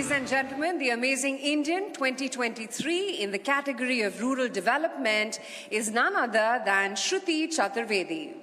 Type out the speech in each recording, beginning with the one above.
Ladies and gentlemen, the Amazing Indian 2023 in the category of rural development is none other than Shruti Chaturvedi.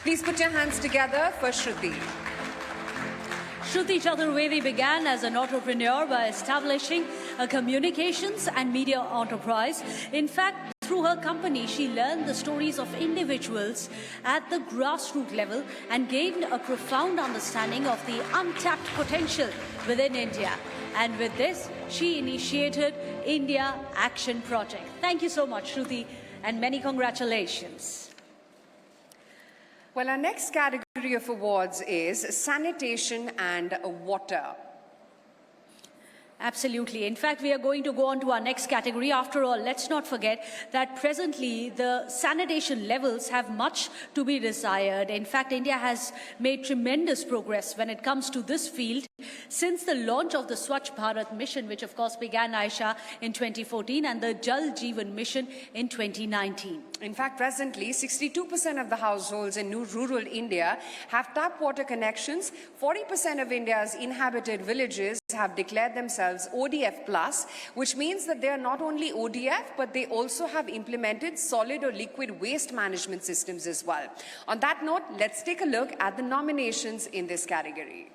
Please put your hands together for Shruti. Shruti Chaturvedi began as an entrepreneur by establishing a communications and media enterprise. In fact, through her company, she learned the stories of individuals at the grassroots level and gained a profound understanding of the untapped potential within India. And with this, she initiated India Action Project. Thank you so much, Shruti, and many congratulations. Well, our next category of awards is sanitation and water. Absolutely. In fact, we are going to go on to our next category. After all, let's not forget that presently the sanitation levels have much to be desired. In fact, India has made tremendous progress when it comes to this field since the launch of the Swachh Bharat mission, which of course began, Aisha, in 2014, and the Jal Jeevan mission in 2019. In fact, presently, 62% of the households in rural India have tap water connections. 40% of India's inhabited villages have declared themselves ODF+, which means that they are not only ODF, but they also have implemented solid or liquid waste management systems as well. On that note, let's take a look at the nominations in this category.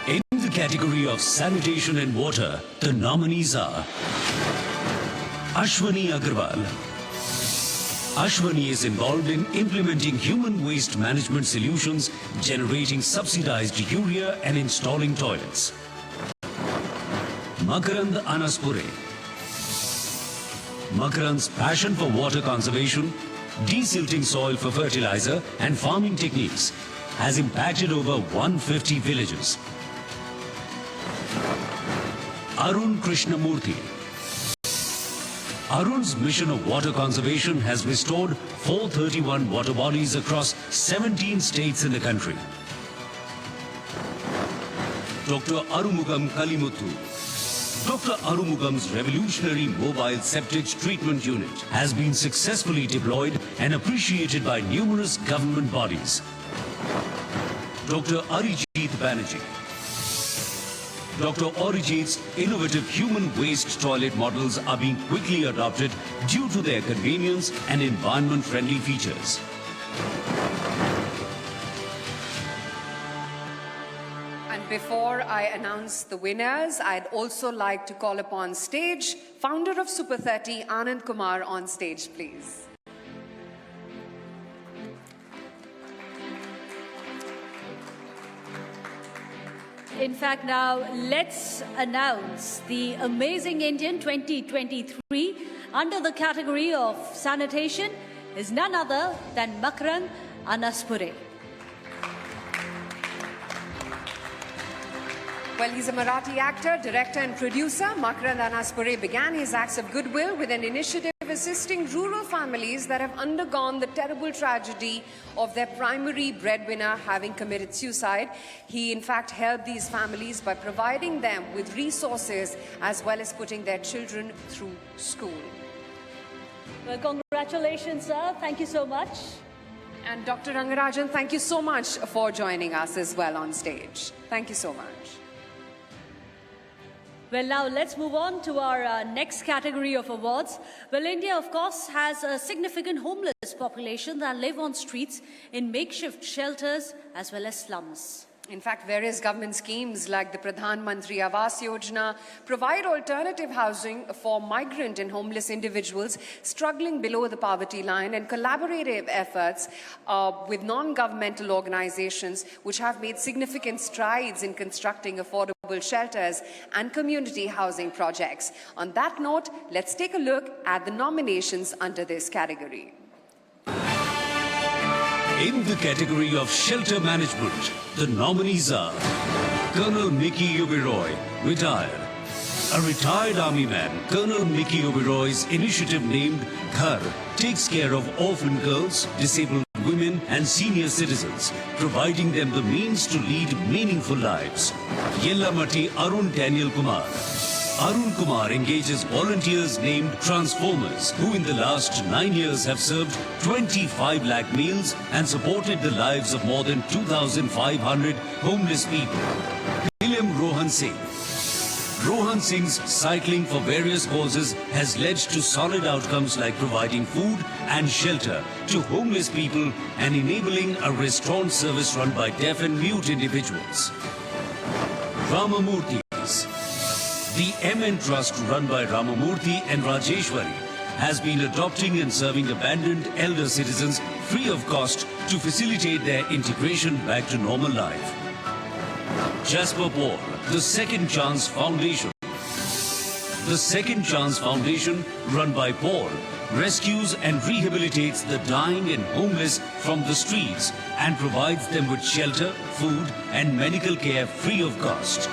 In the category of sanitation and water, the nominees are Ashwani Agarwal. Ashwani is involved in implementing human waste management solutions, generating subsidized urea and installing toilets. Makarand Anaspure. Makarand's passion for water conservation, desilting soil for fertilizer and farming techniques has impacted over 150 villages. Arun Krishnamurthy. Arun's mission of water conservation has restored 431 water bodies across 17 states in the country. Dr. Arumugam Kalimuthu. Dr. Arumugam's revolutionary mobile septic treatment unit has been successfully deployed and appreciated by numerous government bodies. Dr. Arijit Banerjee. Dr. Arijit's innovative human waste toilet models are being quickly adopted due to their convenience and environment-friendly features. And before I announce the winners, I'd also like to call upon stage founder of Super 30, Anand Kumar, on stage, please. In fact, now let's announce the Amazing Indian 2023 under the category of sanitation is none other than Makarand Anaspure. Well, he's a Marathi actor, director and producer. Makarand Anaspure began his acts of goodwill with an initiative assisting rural families that have undergone the terrible tragedy of their primary breadwinner having committed suicide. He, in fact, helped these families by providing them with resources as well as putting their children through school. Well, congratulations, sir. Thank you so much. And Dr. Rangarajan, thank you so much for joining us as well on stage. Thank you so much. Well, now let's move on to our next category of awards. Well, India, of course, has a significant homeless population that live on streets in makeshift shelters as well as slums. In fact, various government schemes like the Pradhan Mantri Awas Yojana provide alternative housing for migrant and homeless individuals struggling below the poverty line, and collaborative efforts with non-governmental organizations which have made significant strides in constructing affordable shelters and community housing projects. On that note, let's take a look at the nominations under this category. In the category of shelter management, the nominees are Colonel Mickey Oberoi, retired. A retired army man, Colonel Mickey Oberoi's initiative named Ghar takes care of orphan girls, disabled women and senior citizens, providing them the means to lead meaningful lives. Yellamati Arun Daniel Kumar. Arun Kumar engages volunteers named Transformers, who in the last 9 years have served 25 lakh meals and supported the lives of more than 2,500 homeless people. William Rohan Singh. Rohan Singh's cycling for various causes has led to solid outcomes like providing food and shelter to homeless people and enabling a restaurant service run by deaf and mute individuals. Ramamurthy's. The MN Trust run by Ramamurthy and Rajeshwari has been adopting and serving abandoned elder citizens free of cost to facilitate their integration back to normal life. Jasper Paul, the Second Chance Foundation. The Second Chance Foundation, run by Paul, rescues and rehabilitates the dying and homeless from the streets and provides them with shelter, food and medical care free of cost.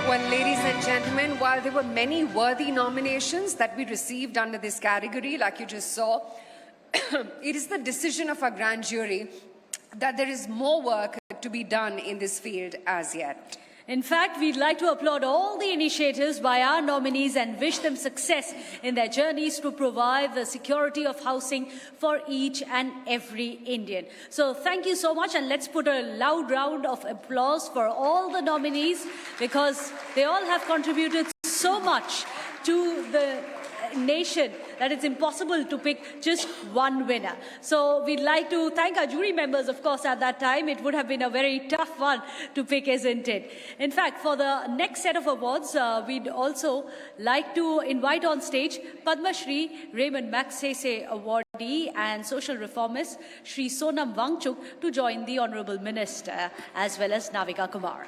Well, ladies and gentlemen, while there were many worthy nominations that we received under this category, like you just saw, it is the decision of our grand jury that there is more work to be done in this field as yet. In fact, we'd like to applaud all the initiatives by our nominees and wish them success in their journeys to provide the security of housing for each and every Indian. So thank you so much, and let's put a loud round of applause for all the nominees because they all have contributed so much to the nation that it's impossible to pick just one winner. So we'd like to thank our jury members, of course, at that time. It would have been a very tough one to pick, isn't it? In fact, for the next set of awards, we'd also like to invite on stage Padma Shri Raymond Magsaysay awardee and social reformist Shri Sonam Wangchuk to join the Honorable Minister as well as Navika Kumar.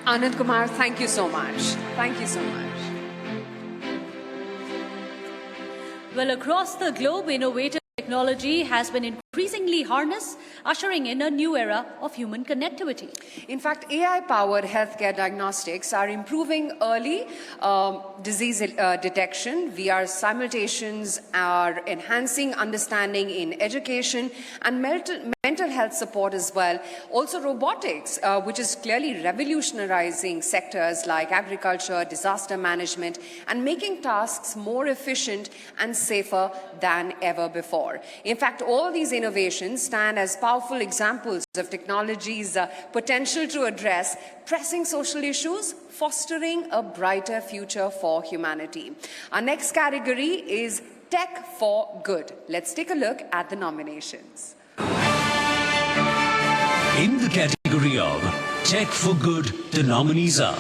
Anand Kumar, thank you so much. Thank you so much. Well, across the globe, innovative technology has been increasingly harnessed, ushering in a new era of human connectivity. In fact, AI-powered healthcare diagnostics are improving early disease detection. VR simulations are enhancing understanding in education and mental health support as well. Also robotics, which is clearly revolutionizing sectors like agriculture, disaster management, and making tasks more efficient and safer than ever before. In fact, all these innovations stand as powerful examples of technology's potential to address pressing social issues, fostering a brighter future for humanity. Our next category is Tech for Good. Let's take a look at the nominations. In the category of Tech for Good, the nominees are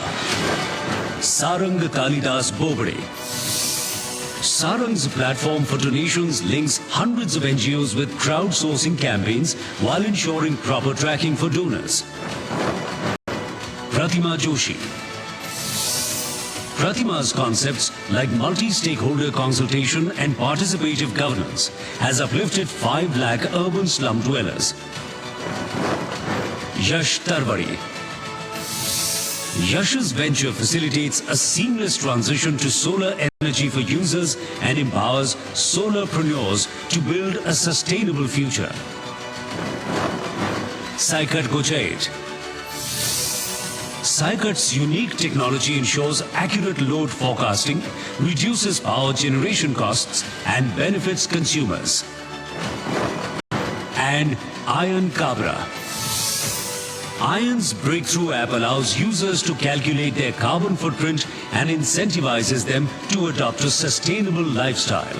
Sarang Kalidas Bobade. Sarang's platform for donations links hundreds of NGOs with crowdsourcing campaigns while ensuring proper tracking for donors. Pratima Joshi. Pratima's concepts like multi-stakeholder consultation and participative governance has uplifted 5 lakh urban slum dwellers. Yash Tarwadi. Yash's venture facilitates a seamless transition to solar energy for users and empowers solarpreneurs to build a sustainable future. Saikat Gochait. Saikat's unique technology ensures accurate load forecasting, reduces power generation costs, and benefits consumers. And Ayan Kabra. Ayan's breakthrough app allows users to calculate their carbon footprint and incentivizes them to adopt a sustainable lifestyle.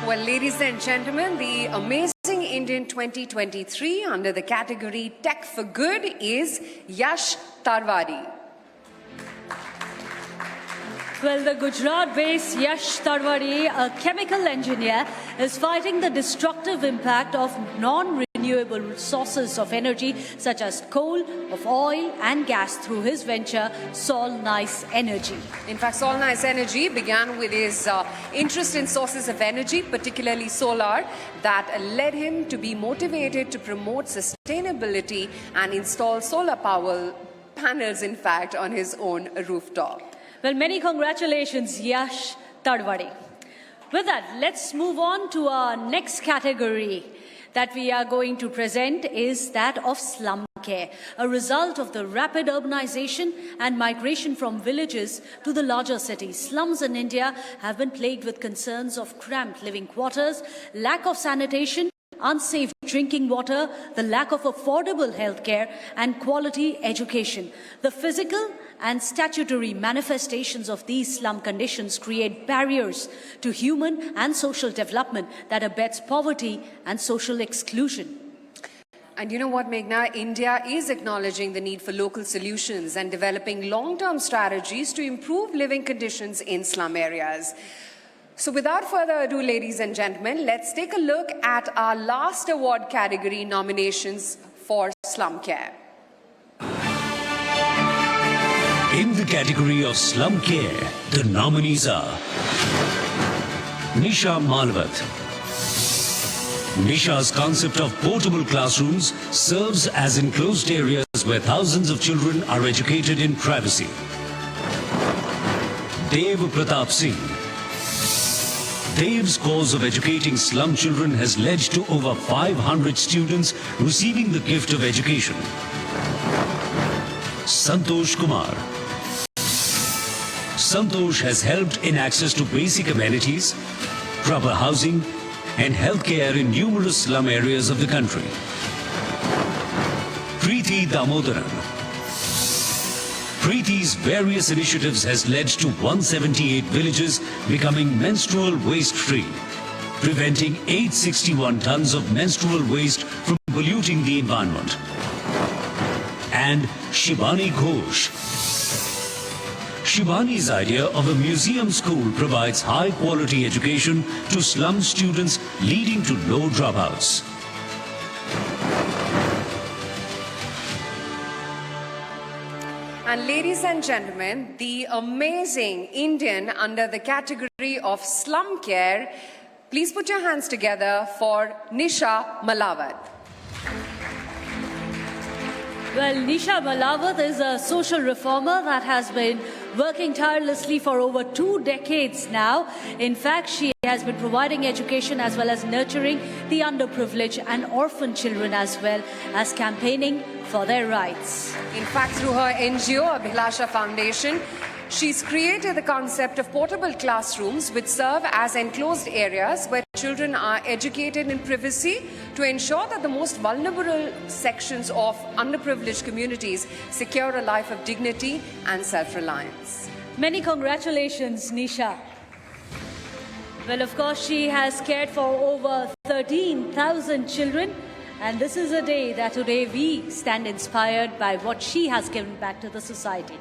Well, ladies and gentlemen, the Amazing Indian 2023 under the category Tech for Good is Yash Tarwadi. Well, the Gujarat-based Yash Tarwadi, a chemical engineer, is fighting the destructive impact of non-renewable sources of energy such as coal, of oil and gas through his venture Sol Nice Energy. In fact, Sol Nice Energy began with his interest in sources of energy, particularly solar, that led him to be motivated to promote sustainability and install solar power panels, in fact, on his own rooftop. Well, many congratulations, Yash Tarwadi. With that, let's move on to our next category that we are going to present is that of slum care, a result of the rapid urbanization and migration from villages to the larger cities. Slums in India have been plagued with concerns of cramped living quarters, lack of sanitation, unsafe drinking water, the lack of affordable healthcare and quality education. The physical and statutory manifestations of these slum conditions create barriers to human and social development that abets poverty and social exclusion. And you know what, Meghna? India is acknowledging the need for local solutions and developing long-term strategies to improve living conditions in slum areas. So without further ado, ladies and gentlemen, let's take a look at our last award category nominations for slum care. In the category of slum care, the nominees are Nisha Malvat. Nisha's concept of portable classrooms serves as enclosed areas where thousands of children are educated in privacy. Dev Pratap Singh. Dev's cause of educating slum children has led to over 500 students receiving the gift of education. Santosh Kumar. Santosh has helped in access to basic amenities, proper housing, and healthcare in numerous slum areas of the country. Preeti Damodaran. Preeti's various initiatives has led to 178 villages becoming menstrual waste-free, preventing 861 tons of menstrual waste from polluting the environment. And Shibani Ghosh. Shibani's idea of a museum school provides high-quality education to slum students, leading to low dropouts. And ladies and gentlemen, the amazing Indian under the category of slum care, please put your hands together for Nisha Malawat. Well, Nisha Malawat is a social reformer that has been working tirelessly for over 2 decades now. In fact, she has been providing education as well as nurturing the underprivileged and orphan children as well as campaigning for their rights. In fact, through her NGO, Abhilasha Foundation, she's created the concept of portable classrooms which serve as enclosed areas where children are educated in privacy to ensure that the most vulnerable sections of underprivileged communities secure a life of dignity and self-reliance. Many congratulations, Nisha. Well, of course, she has cared for over 13,000 children. And this is a day that today we stand inspired by what she has given back to the society.